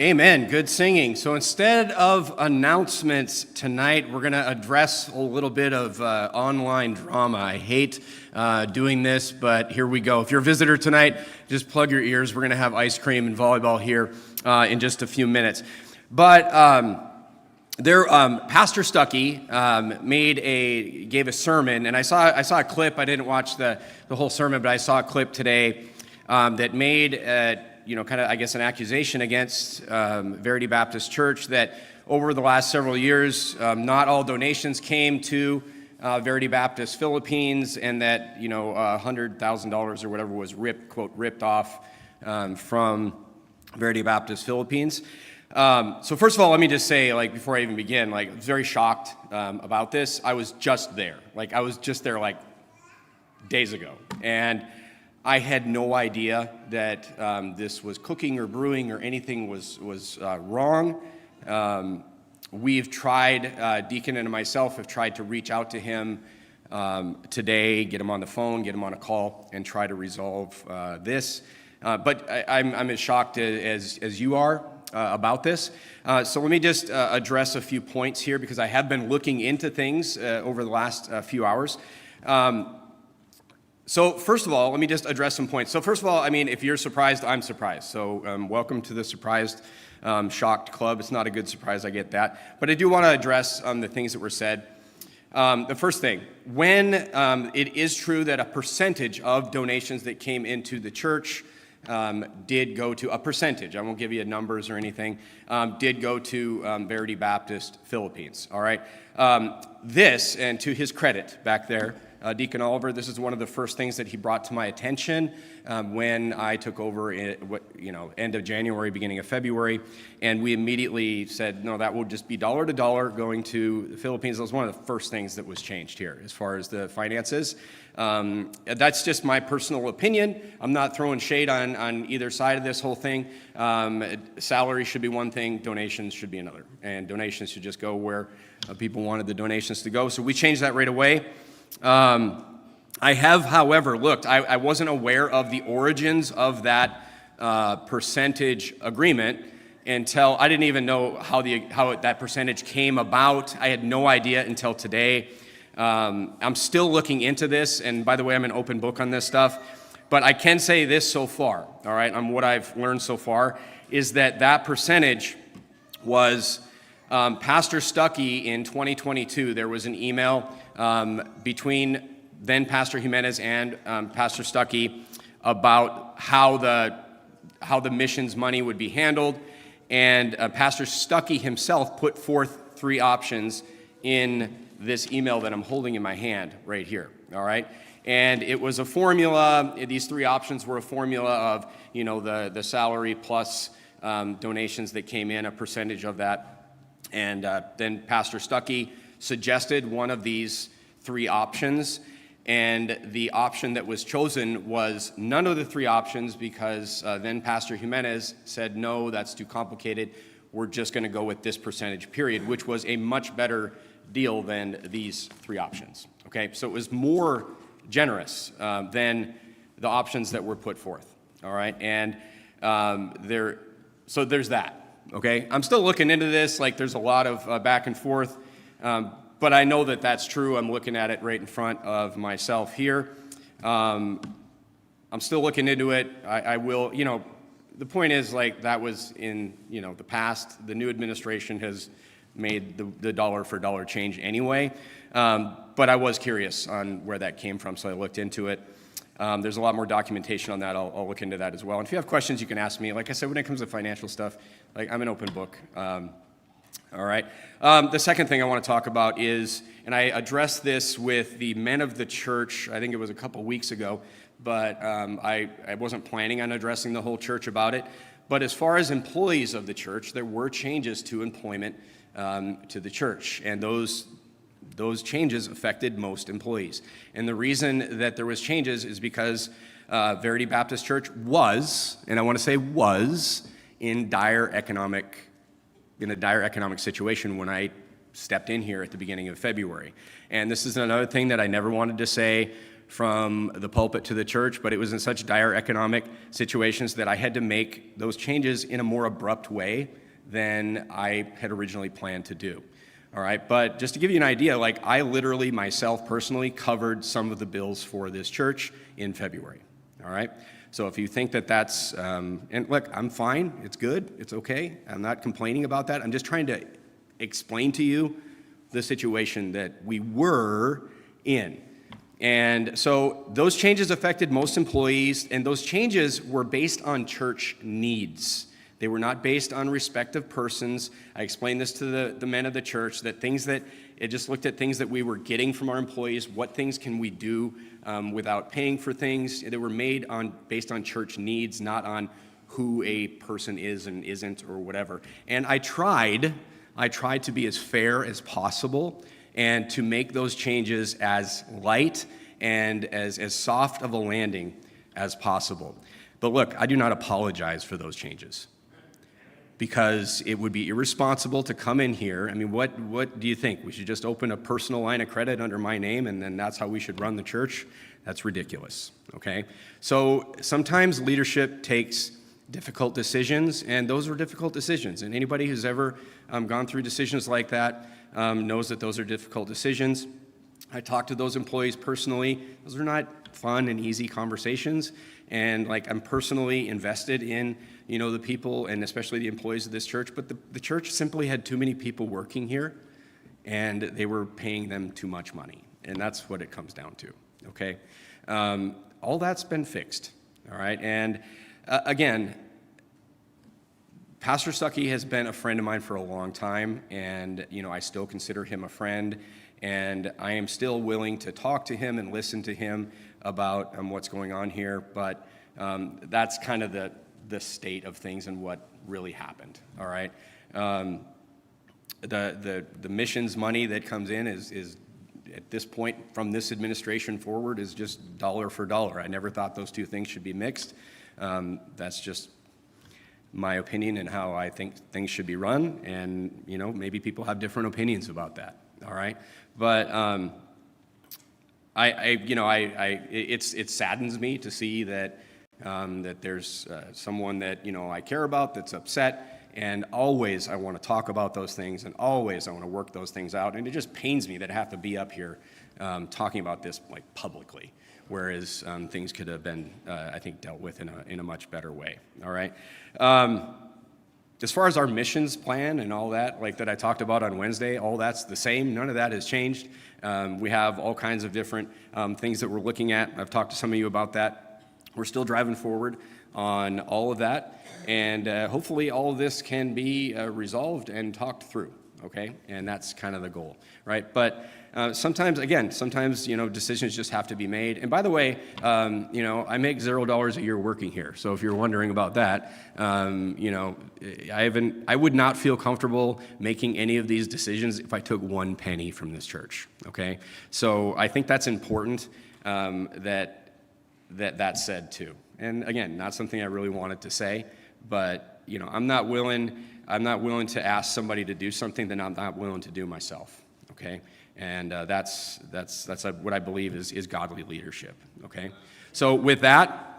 Amen. Good singing. So instead of announcements tonight, we're going to address a little bit of online drama. I hate doing this, but here we go. If you're a visitor tonight, just plug your ears. We're going to have ice cream and volleyball here in just a few minutes. But Pastor Stuckey gave a sermon, and I saw a clip. I didn't watch the whole sermon, but I saw a clip today that made kind of, I guess, an accusation against Verity Baptist Church that over the last several years, not all donations came to Verity Baptist Philippines, and that, $100,000 or whatever was ripped off from Verity Baptist Philippines. So first of all, let me just say, before I even begin, I was very shocked about this. I was just there. I was just there, days ago. And I had no idea that this was cooking or brewing or anything was wrong. We've tried, Deacon and myself have tried to reach out to him today, get him on the phone, get him on a call, and try to resolve this. But I'm as shocked as you are about this. So let me just address a few points here, because I have been looking into things over the last few hours. So first of all, let me just address some points. So first of all, if you're surprised, I'm surprised. So welcome to the surprised, shocked club. It's not a good surprise, I get that. But I do want to address the things that were said. The first thing, when it is true that a percentage of donations that came into the church did go to, a percentage, I won't give you numbers or anything, did go to Verity Baptist Philippines, all right? This, and to his credit back there, Deacon Oliver, this is one of the first things that he brought to my attention when I took over, end of January, beginning of February, and we immediately said, no, that will just be dollar to dollar going to the Philippines. That was one of the first things that was changed here as far as the finances. That's just my personal opinion. I'm not throwing shade on either side of this whole thing. Salary should be one thing, donations should be another, and donations should just go where people wanted the donations to go. So we changed that right away. I have, however, looked. I wasn't aware of the origins of that percentage agreement until I didn't even know how that percentage came about. I had no idea until today. I'm still looking into this, and by the way, I'm an open book on this stuff. But I can say this so far, all right, on what I've learned so far, is that percentage was Pastor Stuckey in 2022. There was an email between then Pastor Jimenez and Pastor Stuckey about how the missions money would be handled, and Pastor Stuckey himself put forth three options in this email that I'm holding in my hand right here, all right? And it was a formula. These three options were a formula of, the salary plus donations that came in, a percentage of that. And then Pastor Stuckey suggested one of these three options, and the option that was chosen was none of the three options, because then Pastor Jimenez said, no, that's too complicated. We're just going to go with this percentage, period, which was a much better deal than these three options. Okay, so it was more generous than the options that were put forth. All right, and so there's that. Okay, I'm still looking into this. There's a lot of back and forth, but I know that that's true. I'm looking at it right in front of myself here. I'm still looking into it. I will. The point is, that was in the past. The new administration has made the dollar for dollar change anyway. But I was curious on where that came from, so I looked into it. There's a lot more documentation on that. I'll look into that as well. And if you have questions, you can ask me. Like I said, when it comes to financial stuff, I'm an open book. All right. The second thing I want to talk about is, and I addressed this with the men of the church, I think it was a couple weeks ago, but I wasn't planning on addressing the whole church about it. But as far as employees of the church, there were changes to employment to the church, and those changes affected most employees. And the reason that there was changes is because Verity Baptist Church was, and I want to say was, in a dire economic situation when I stepped in here at the beginning of February. And this is another thing that I never wanted to say from the pulpit to the church, but it was in such dire economic situations that I had to make those changes in a more abrupt way than I had originally planned to do. All right, but just to give you an idea, like I literally myself personally covered some of the bills for this church in February. All right, so if you think that that's, and look, I'm fine, it's good, it's okay, I'm not complaining about that. I'm just trying to explain to you the situation that we were in. And so those changes affected most employees, and those changes were based on church needs. They were not based on respect of persons. I explained this to the men of the church, that it just looked at things that we were getting from our employees, what things can we do without paying for things. They were made based on church needs, not on who a person is and isn't or whatever. And I tried to be as fair as possible and to make those changes as light and as soft of a landing as possible. But look, I do not apologize for those changes, because it would be irresponsible to come in here. I mean, what do you think? We should just open a personal line of credit under my name and then that's how we should run the church? That's ridiculous, okay? So sometimes leadership takes difficult decisions, and those were difficult decisions. And anybody who's ever gone through decisions like that knows that those are difficult decisions. I talked to those employees personally. Those are not fun and easy conversations. And like I'm personally invested in, the people and especially the employees of this church. But the church simply had too many people working here, and they were paying them too much money. And that's what it comes down to, okay? All that's been fixed, all right? And again, Pastor Stuckey has been a friend of mine for a long time, and I still consider him a friend, and I am still willing to talk to him and listen to him about what's going on here, but that's kind of the state of things and what really happened, all right? The missions money that comes in is at this point from this administration forward is just dollar for dollar. I never thought those two things should be mixed. That's just my opinion and how I think things should be run, and maybe people have different opinions about that. All right, but it saddens me to see that that there's someone that I care about that's upset, and always I want to talk about those things, and always I want to work those things out, and it just pains me that I have to be up here talking about this like publicly. Whereas things could have been, I think, dealt with in a much better way. All right. As far as our missions plan and all that, like that I talked about on Wednesday, all that's the same. None of that has changed. We have all kinds of different things that we're looking at. I've talked to some of you about that. We're still driving forward on all of that, and hopefully all of this can be resolved and talked through. Okay, and that's kind of the goal, right? But sometimes decisions just have to be made. And by the way, I make $0 a year working here. So if you're wondering about that, I would not feel comfortable making any of these decisions if I took 1 penny from this church. Okay, so I think that's important that's said too. And again, not something I really wanted to say, but I'm not willing to ask somebody to do something that I'm not willing to do myself, okay? And that's what I believe is godly leadership, okay? So with that,